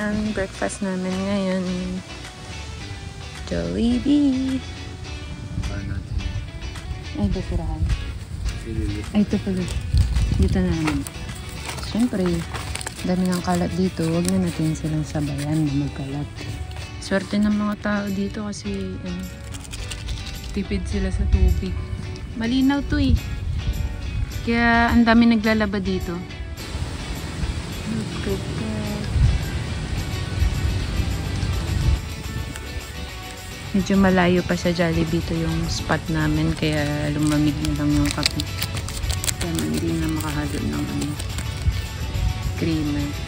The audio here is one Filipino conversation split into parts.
Ayan, breakfast namin ngayon. Jollibee. Ay, basurahan. Ay, ito pala. Dito na naman. Siyempre, dami ng kalat dito. Huwag na natin silang sabayan na magkalat. Swerte ng mga tao dito kasi tipid sila sa tubig. Malinaw to eh. Kaya ang dami naglalaba dito. Medyo malayo pa sa Jollibee to yung spot namin, kaya lumamig na lang yung kape. Kaya hindi na makahalo ng creamer.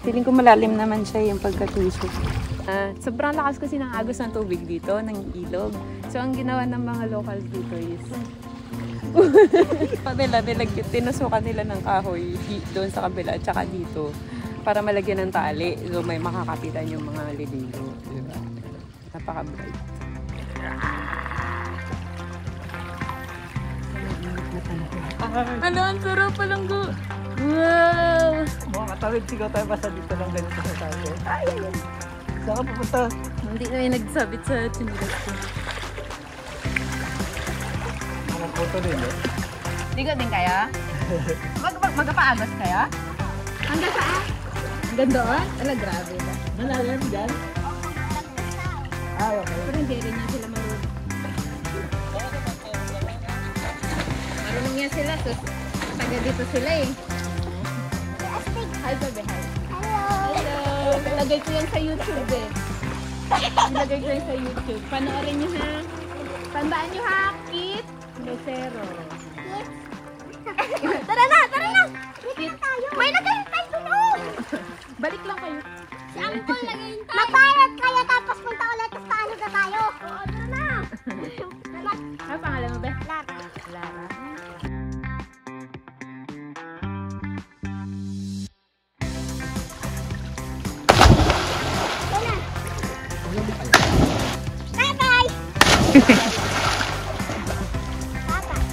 Feeling ko malalim naman siya yung pagkatusok. Sobrang lakas kasi ng agos ng tubig dito, ng ilog. So ang ginawa ng mga locals dito is tinusukan nila ng kahoy doon sa kabila at saka dito para malagyan ng tali. So may makakapitan yung mga liligo. Diba? Napaka-bright. Ano, ang sarap palang go. Wow! Mga katawid, sigaw tayo basta dito lang ganito sa tayo. Ay! Saan ka pupunta? Hindi na yung nagsabit sa chinilas ko. Mga photo din eh. Ligo din kaya? Magpapaagos kaya? Hanggang saan? Hanggang doon? Ala, grabe ba? Malalim dyan? Okay. Pero hindi rin niya sila marunong. Marunong niya sila, so taga dito sila eh. Hi, baby, hi. Hello! Ilagay ko yan sa YouTube eh. Ilagay ko yan sa YouTube. Panoorin nyo ha. Tandaan nyo ha, Kit Lucero. Tara na! Tara na! Kit tayo! May naghihintay doon! Balik lang kayo. Si Uncle naghihintay! Mag-pirate kayo tapos punta ulit tapos paano na tayo? Oo, tara na! Ano pangalan mo ba? Lara. Lara. Bye-bye!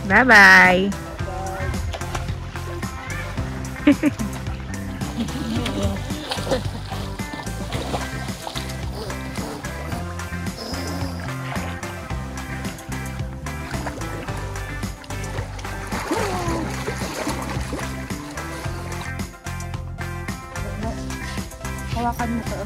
Bye-bye! Hawakan mo to.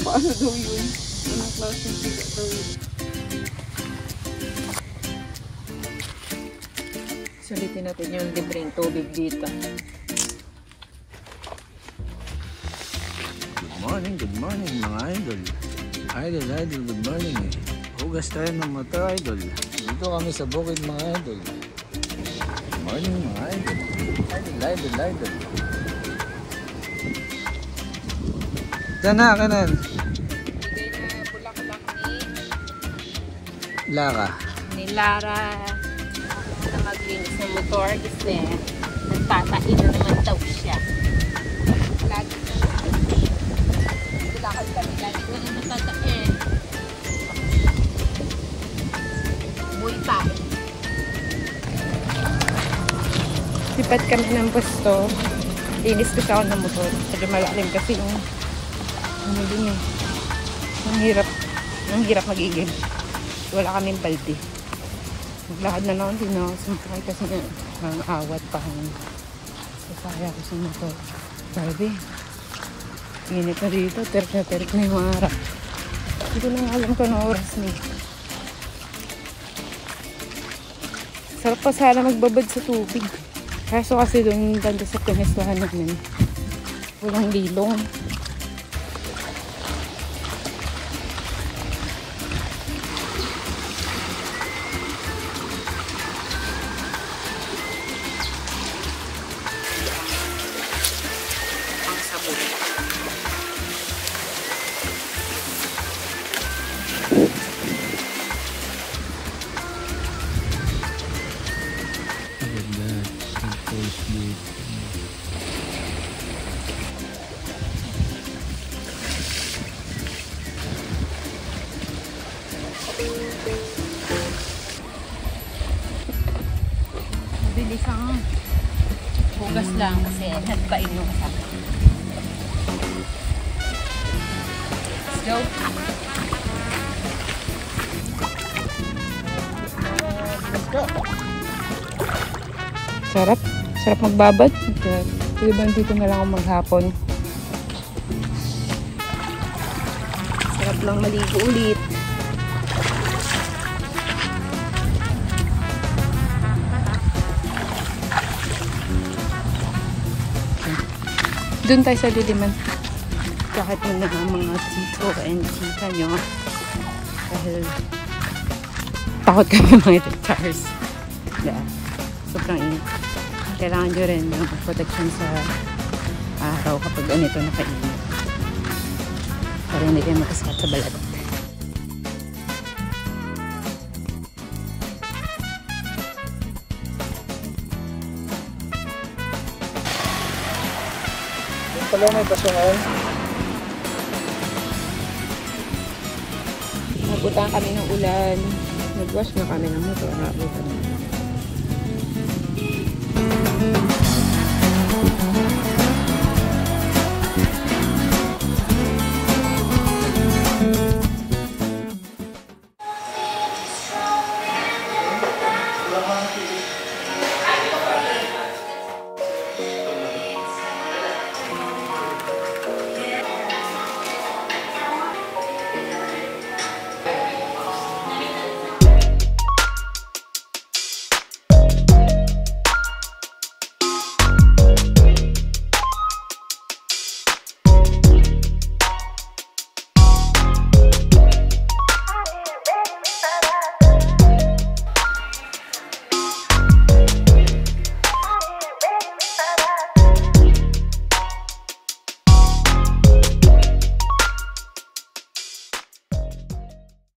Paano daw yun? Anong klaseng siga daw yun? Sulitin natin yung libreng tubig dito. Good morning mga idol. Idol, good morning eh. Hugas tayo ng mata idol. Dito kami sa bukid mga idol. Good morning mga idol. Idol. Kanan. Bigay na bulaklak Lara. ni Lara na maglinis ng motor kasi nagtatain na naman daw siya. Lagi na kami lagi na natatain. Muy tayo. Lipat kami ng pwesto. Linis kasi ako ng motor. Kasi malalim kasi yung ano dun eh. Ang hirap magiging. Wala kaming balde. Maglakad na lang din ako. Sumakay kasi nga. Ang awat pa hangin. Sasaya ko sa motor. Grabe. Init na dito. Terik na yung araw. Hindi ko lang alam kung anong oras na. Sarap pa sana magbabad sa tubig. Kaso kasi doon banda sa pinestahan namin. Walang lilong. Ang sabon. Mabilis ang hugas lang kasi nagpain yung kasama. Let's go. Sarap. Sarap magbabad. Diba dito na lang ako maghapon. Sarap lang maligo ulit. Doon tayo sa Diliman. Kahit mo na mga tito and tita nyo. Dahil takot kami mga Charles. Yeah. Sobrang init. Kailangan nyo rin ng protection sa araw kapag ganito nakainit. Para hindi kayo makasakit sa balat. Pala may pasungan. Nabutan kami ng ulan. Nag-wash na kami ng motor. Nabutan.